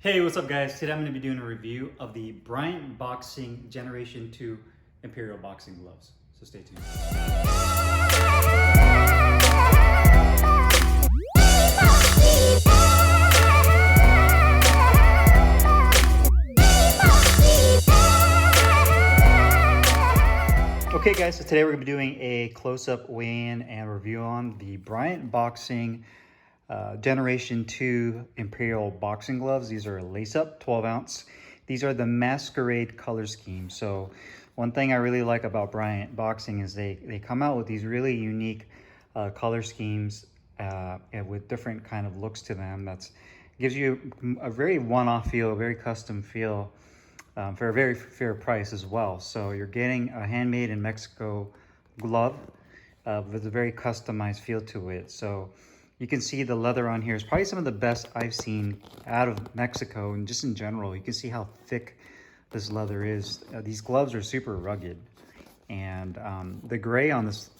Hey, what's up guys? Today I'm going to be doing a review of the Bryant Boxing Generation 2 Imperial Boxing Gloves. So stay tuned. Okay guys, so today we're going to be doing a close-up weigh-in and review on the Bryant Boxing Generation 2 Imperial Boxing Gloves. These are lace-up, 12 ounce. These are the Masquerade color scheme. So one thing I really like about Bryant Boxing is they come out with these really unique color schemes and with different kind of looks to them. That's gives you a very one-off feel, a very custom feel for a very fair price as well. So you're getting a handmade in Mexico glove with a very customized feel to it. So you can see the leather on here is probably some of the best I've seen out of Mexico, and just in general, you can see how thick this leather is. These gloves are super rugged, and the gray on this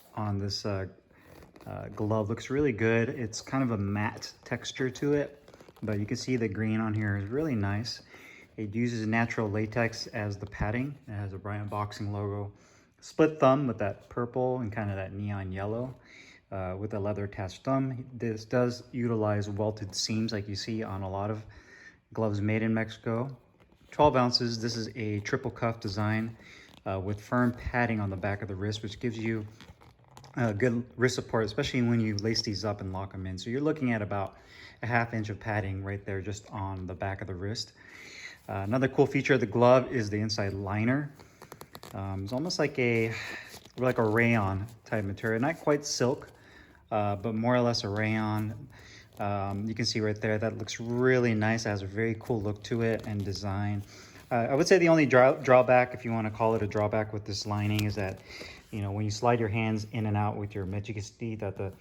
glove looks really good. It's kind of a matte texture to it, but you can see the green on here is really nice. It uses natural latex as the padding. It has a Bryant Boxing logo. Split thumb with that purple and kind of that neon yellow. With a leather attached thumb. This does utilize welted seams like you see on a lot of gloves made in Mexico. 12 ounces. This is a triple cuff design with firm padding on the back of the wrist, which gives you good wrist support, especially when you lace these up and lock them in. So you're looking at about a ½ inch of padding right there just on the back of the wrist. Another cool feature of the glove is the inside liner. It's almost like a rayon type material, not quite silk, but more or less a rayon. You can see right there, that looks really nice. It has a very cool look to it and design. I would say the only drawback, if you want to call it a drawback with this lining, is that, you know, when you slide your hands in and out with your mitts, you can see that the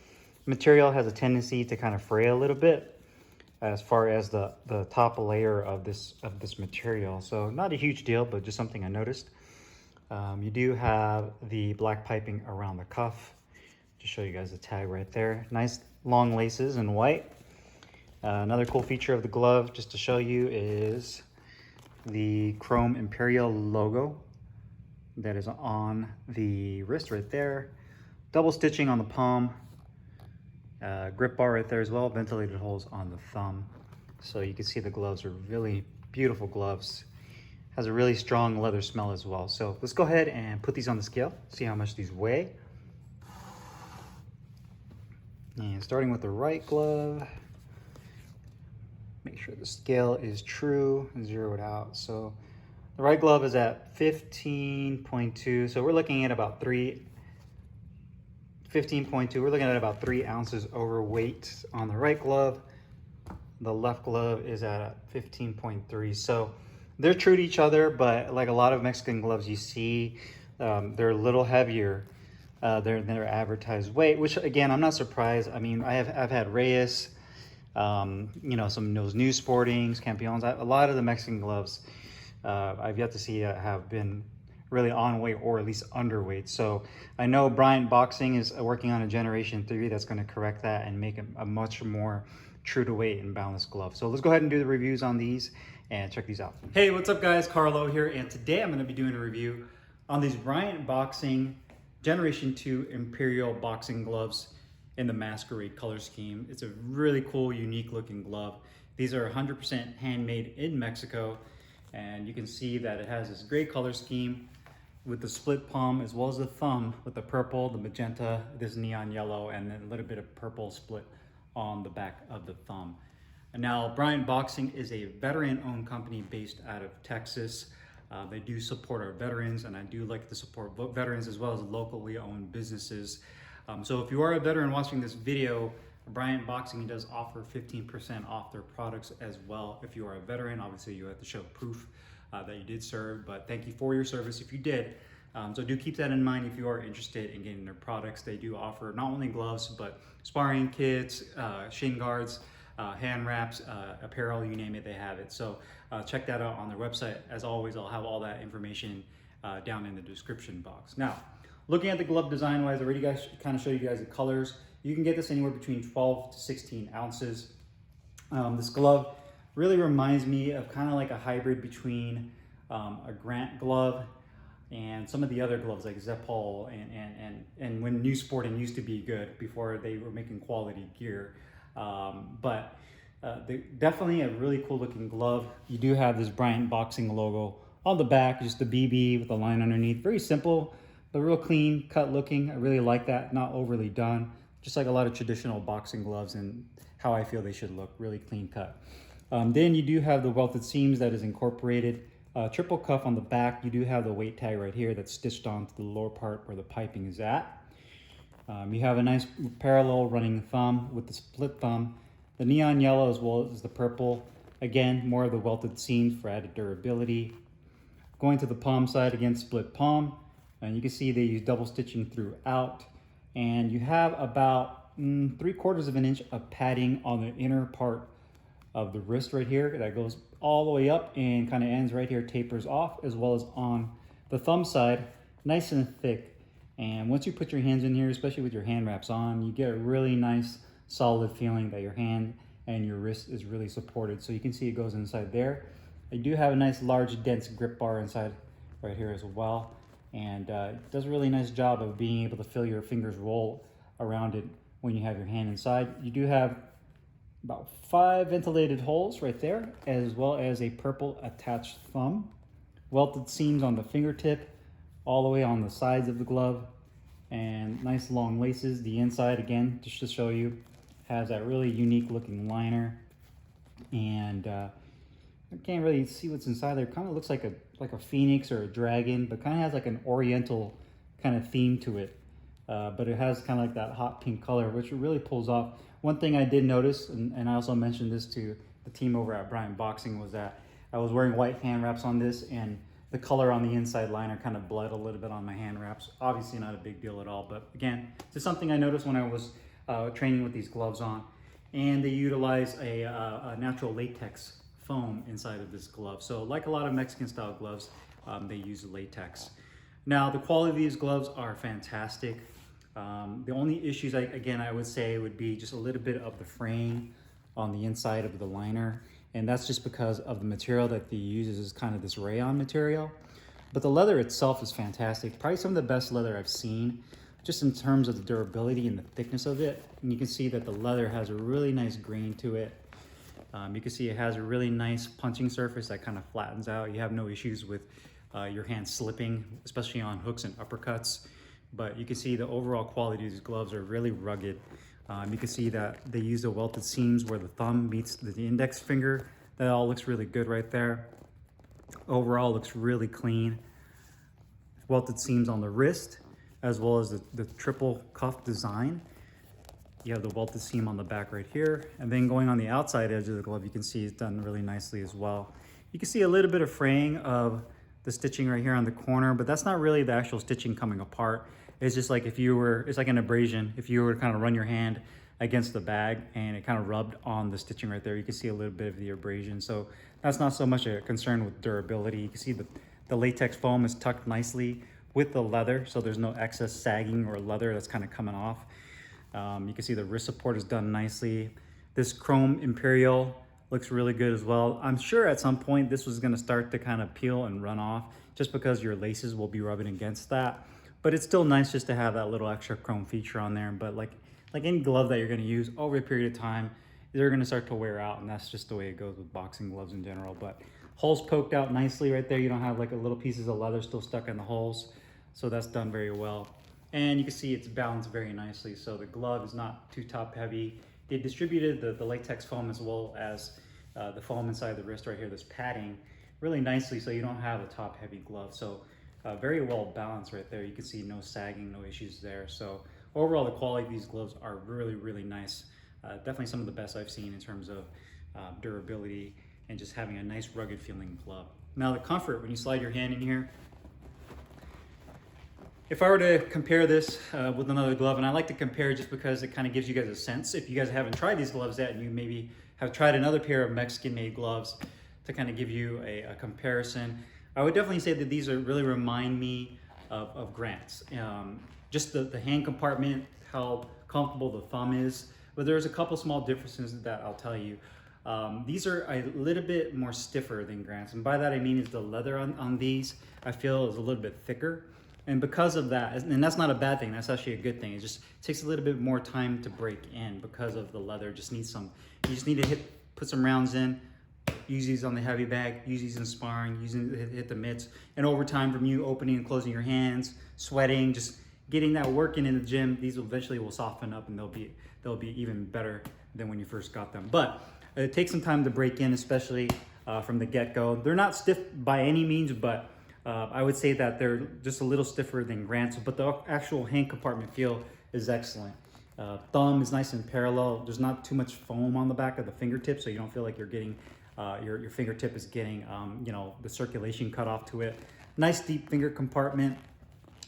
material has a tendency to kind of fray a little bit as far as the top layer of this material. So not a huge deal, but just something I noticed. You do have the black piping around the cuff. Just show you guys the tag right there. Nice long laces in white. Another cool feature of the glove, just to show you, is the chrome Imperial logo that is on the wrist right there. Double stitching on the palm. Grip bar right there as well. Ventilated holes on the thumb. So you can see the gloves are really beautiful gloves. Has a really strong leather smell as well. So let's go ahead and put these on the scale, see how much these weigh. And starting with the right glove, make sure the scale is true and zero it out. So the right glove is at 15.2. So we're looking at about 15.2. We're looking at about 3 ounces overweight on the right glove. The left glove is at 15.3. So they're true to each other, but like a lot of Mexican gloves you see, they're a little heavier than their advertised weight, which again, I'm not surprised. I mean, I've had Reyes, you know, some of those new Sportings, Campeones. A lot of the Mexican gloves I've yet to see have been really on weight or at least underweight. So I know Bryant Boxing is working on a Generation 3 that's going to correct that and make a much more true to weight and balanced glove. So let's go ahead and do the reviews on these and check these out. Hey, what's up guys? Carlo here, and today I'm going to be doing a review on these Bryant Boxing Generation 2 Imperial Boxing Gloves in the Masquerade color scheme. It's a really cool, unique looking glove. These are 100% handmade in Mexico, and you can see that it has this great color scheme with the split palm as well as the thumb with the purple, the magenta, this neon yellow, and then a little bit of purple split on the back of the thumb. And now Bryant Boxing is a veteran-owned company based out of Texas. They do support our veterans, and I do like to support veterans as well as locally owned businesses. So if you are a veteran watching this video, Bryant Boxing does offer 15% off their products as well. If you are a veteran, obviously you have to show proof that you did serve, but thank you for your service if you did. So do keep that in mind if you are interested in getting their products. They do offer not only gloves, but sparring kits, shin guards, hand wraps, apparel, you name it, they have it. So check that out on their website. As always, I'll have all that information down in the description box. Now, looking at the glove design wise, I already kind of show you guys the colors. You can get this anywhere between 12 to 16 ounces. This glove Really reminds me of kind of like a hybrid between a Grant glove and some of the other gloves like Zeppol and when New Sporting used to be good before they were making quality gear. But definitely a really cool looking glove. You do have this Bryant Boxing logo on the back, just the BB with the line underneath. Very simple, but real clean cut looking. I really like that, not overly done. Just like a lot of traditional boxing gloves and how I feel they should look, really clean cut. Then you do have the welted seams that is incorporated. Triple cuff on the back. You do have the weight tag right here that's stitched onto the lower part where the piping is at. You have a nice parallel running thumb with the split thumb. The neon yellow as well as the purple. Again, more of the welted seams for added durability. Going to the palm side, again, split palm. And you can see they use double stitching throughout. And you have about 3/4 of an inch of padding on the inner part of the wrist right here that goes all the way up and kind of ends right here, tapers off, as well as on the thumb side, nice and thick. And once you put your hands in here, especially with your hand wraps on, you get a really nice solid feeling that your hand and your wrist is really supported. So you can see it goes inside there. You do have a nice large dense grip bar inside right here as well. And it does a really nice job of being able to feel your fingers roll around it when you have your hand inside. You do have about 5 ventilated holes right there, as well as a purple attached thumb. Welted seams on the fingertip, all the way on the sides of the glove, and nice long laces. The inside, again, just to show you, has that really unique looking liner. And I can't really see what's inside there. Kind of looks like a phoenix or a dragon, but kind of has like an oriental kind of theme to it. But it has kind of like that hot pink color, which really pulls off. One thing I did notice, and I also mentioned this to the team over at Bryant Boxing, was that I was wearing white hand wraps on this, and the color on the inside liner kind of bled a little bit on my hand wraps. Obviously not a big deal at all, but again, just something I noticed when I was training with these gloves on. And they utilize a natural latex foam inside of this glove. So like a lot of Mexican style gloves, they use latex. Now the quality of these gloves are fantastic. The only issues I would say would be just a little bit of the fraying on the inside of the liner, and that's just because of the material that they use is kind of this rayon material. But the leather itself is fantastic, probably some of the best leather I've seen, just in terms of the durability and the thickness of it. And you can see that the leather has a really nice grain to it. You can see it has a really nice punching surface that kind of flattens out. You have no issues with your hand slipping, especially on hooks and uppercuts. But you can see the overall quality of these gloves are really rugged. You can see that they use the welted seams where the thumb meets the index finger. That all looks really good right there. Overall looks really clean. Welted seams on the wrist, as well as the triple cuff design. You have the welted seam on the back right here. And then going on the outside edge of the glove, you can see it's done really nicely as well. You can see a little bit of fraying of the stitching right here on the corner, but that's not really the actual stitching coming apart. It's just like it's like an abrasion. If you were to kind of run your hand against the bag and it kind of rubbed on the stitching right there, you can see a little bit of the abrasion. So that's not so much a concern with durability. You can see the latex foam is tucked nicely with the leather, so there's no excess sagging or leather that's kind of coming off. You can see the wrist support is done nicely. This chrome Imperial looks really good as well. I'm sure at some point this was gonna start to kind of peel and run off just because your laces will be rubbing against that. But it's still nice just to have that little extra chrome feature on there. But like any glove that you're gonna use over a period of time, they're gonna start to wear out, and that's just the way it goes with boxing gloves in general. But holes poked out nicely right there. You don't have like a little pieces of leather still stuck in the holes. So that's done very well. And you can see it's balanced very nicely. So the glove is not too top heavy. They distributed the latex foam as well as the foam inside the wrist right here, this padding, really nicely so you don't have a top heavy glove. So very well balanced right there. You can see no sagging, no issues there. So overall, the quality of these gloves are really, really nice. Definitely some of the best I've seen in terms of durability and just having a nice rugged feeling glove. Now the comfort, when you slide your hand in here, if I were to compare this with another glove, and I like to compare just because it kind of gives you guys a sense, if you guys haven't tried these gloves yet and you maybe have tried another pair of Mexican made gloves to kind of give you a comparison, I would definitely say that these really remind me of Grant's. Just the hand compartment, how comfortable the thumb is, but there's a couple small differences that I'll tell you. These are a little bit more stiffer than Grant's, and by that I mean is the leather on these I feel is a little bit thicker, and because of that, and that's not a bad thing, that's actually a good thing. It just takes a little bit more time to break in because of the leather. You just need to put some rounds in, use these on the heavy bag, use these in sparring, hit the mitts, and over time from you opening and closing your hands, sweating, just getting that working in the gym, these eventually will soften up and they'll be even better than when you first got them. But it takes some time to break in, especially from the get-go. They're not stiff by any means, but I would say that they're just a little stiffer than Grant's, but the actual hand compartment feel is excellent. Thumb is nice and parallel. There's not too much foam on the back of the fingertip, so you don't feel like you're getting, your fingertip is getting, the circulation cut off to it. Nice deep finger compartment.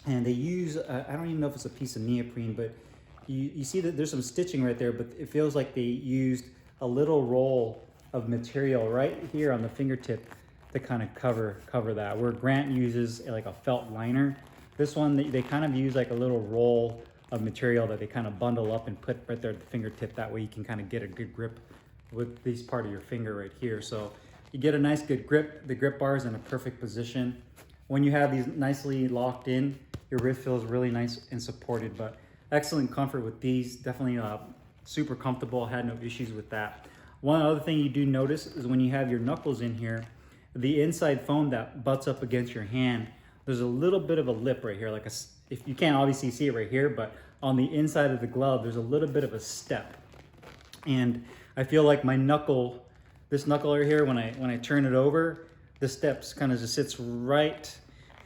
And they use, I don't even know if it's a piece of neoprene, but you see that there's some stitching right there, but it feels like they used a little roll of material right here on the fingertip to kind of cover that. Where Grant uses like a felt liner, this one they kind of use like a little roll of material that they kind of bundle up and put right there at the fingertip. That way you can kind of get a good grip with this part of your finger right here. So you get a nice good grip. The grip bar is in a perfect position. When you have these nicely locked in, your wrist feels really nice and supported, but excellent comfort with these. Definitely super comfortable, had no issues with that. One other thing you do notice is when you have your knuckles in here, the inside foam that butts up against your hand, there's a little bit of a lip right here, like if you can't obviously see it right here, but on the inside of the glove, there's a little bit of a step. And I feel like my knuckle, this knuckle right here, when I turn it over, the steps kind of just sits right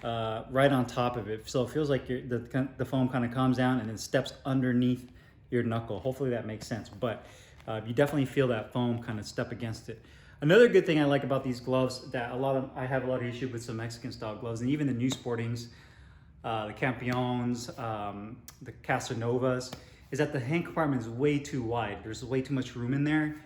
on top of it. So it feels like the foam kind of comes down and then steps underneath your knuckle. Hopefully that makes sense, but you definitely feel that foam kind of step against it. Another good thing I like about these gloves that I have a lot of issue with some Mexican style gloves, and even the new sportings, the Campeones, the Casanovas, is that the hand compartment is way too wide. There's way too much room in there.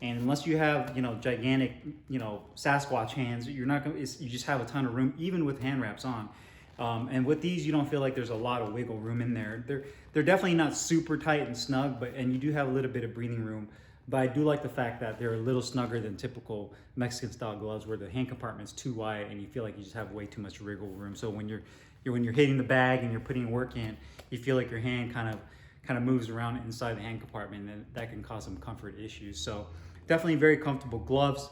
And unless you have, gigantic, Sasquatch hands, you just have a ton of room, even with hand wraps on. And with these, you don't feel like there's a lot of wiggle room in there. They're definitely not super tight and snug, and you do have a little bit of breathing room. But I do like the fact that they're a little snugger than typical Mexican style gloves, where the hand compartment's too wide and you feel like you just have way too much wiggle room. So when you're hitting the bag and you're putting work in, you feel like your hand kind of moves around inside the hand compartment, and that can cause some comfort issues. So definitely very comfortable gloves.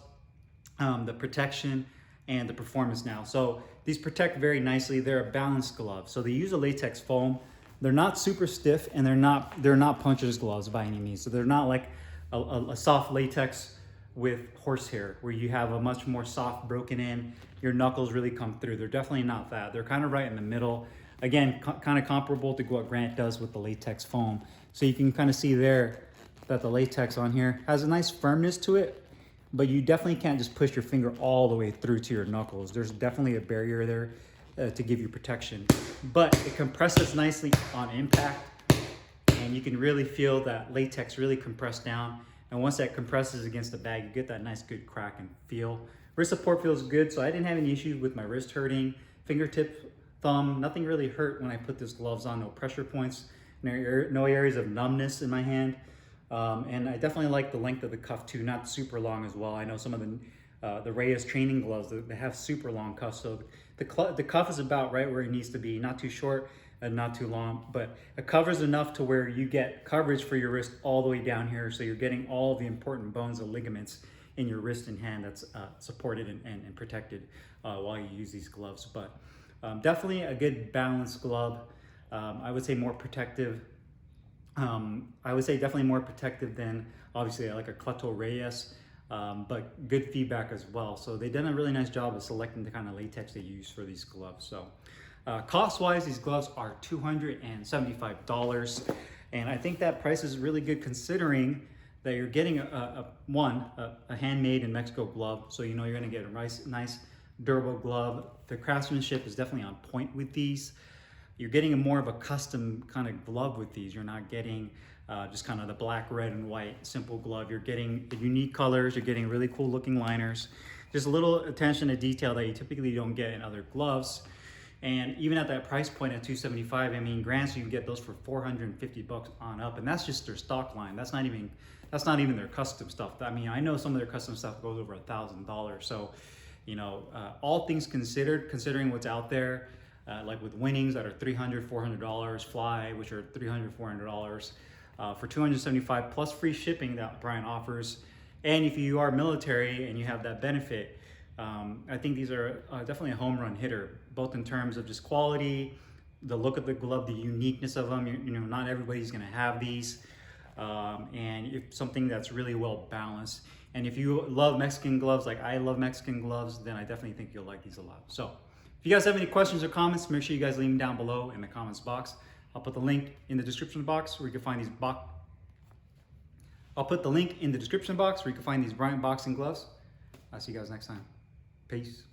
The protection and the performance now. So these protect very nicely. They're a balanced glove. So they use a latex foam. They're not super stiff, and they're not puncher's gloves by any means. So they're not like a soft latex with horsehair, where you have a much more soft, broken in, your knuckles really come through. They're definitely not that. They're kind of right in the middle. Again, kind of comparable to what Grant does with the latex foam. So you can kind of see there that the latex on here has a nice firmness to it, but you definitely can't just push your finger all the way through to your knuckles. There's definitely a barrier there to give you protection, but it compresses nicely on impact, and you can really feel that latex really compress down. And once that compresses against the bag, you get that nice good crack and feel. Wrist support feels good, so I didn't have any issues with my wrist hurting. Fingertip, thumb, nothing really hurt when I put these gloves on. No pressure points, no areas of numbness in my hand. And I definitely like the length of the cuff too, not super long as well. I know some of the Reyes training gloves, they have super long cuffs, so the cuff is about right where it needs to be, not too short and not too long, but it covers enough to where you get coverage for your wrist all the way down here, so you're getting all the important bones and ligaments in your wrist and hand that's supported and protected while you use these gloves. But definitely a good balanced glove. I would say more protective. I would say definitely more protective than obviously like a Cleto Reyes, but good feedback as well. So they've done a really nice job of selecting the kind of latex they use for these gloves. So cost-wise, these gloves are $275, and I think that price is really good considering that you're getting a handmade in Mexico glove. So you're gonna get a nice durable glove. The craftsmanship is definitely on point with these. You're getting more of a custom kind of glove with these. You're not getting just kind of the black, red, and white simple glove. You're getting the unique colors. You're getting really cool looking liners. Just a little attention to detail that you typically don't get in other gloves. And even at that price point at $275, I mean, Grants, you can get those for $450 on up, and that's just their stock line. That's not even that's not even their custom stuff. I mean, I know some of their custom stuff goes over $1,000. So, you know, all things considered, considering what's out there, like with winnings that are $300, $400, fly, which are $300, $400, for $275 plus free shipping that Bryant offers. And if you are military and you have that benefit, I think these are definitely a home run hitter, both in terms of just quality, the look of the glove, the uniqueness of them. You know, not everybody's going to have these, and it's something that's really well balanced. And if you love Mexican gloves like I love Mexican gloves, then I definitely think you'll like these a lot. So if you guys have any questions or comments, make sure you guys leave them down below in the comments box. I'll put the link in the description box where you can find these I'll put the link in the description box where you can find these Bryant Boxing Gloves. I'll see you guys next time. Peace.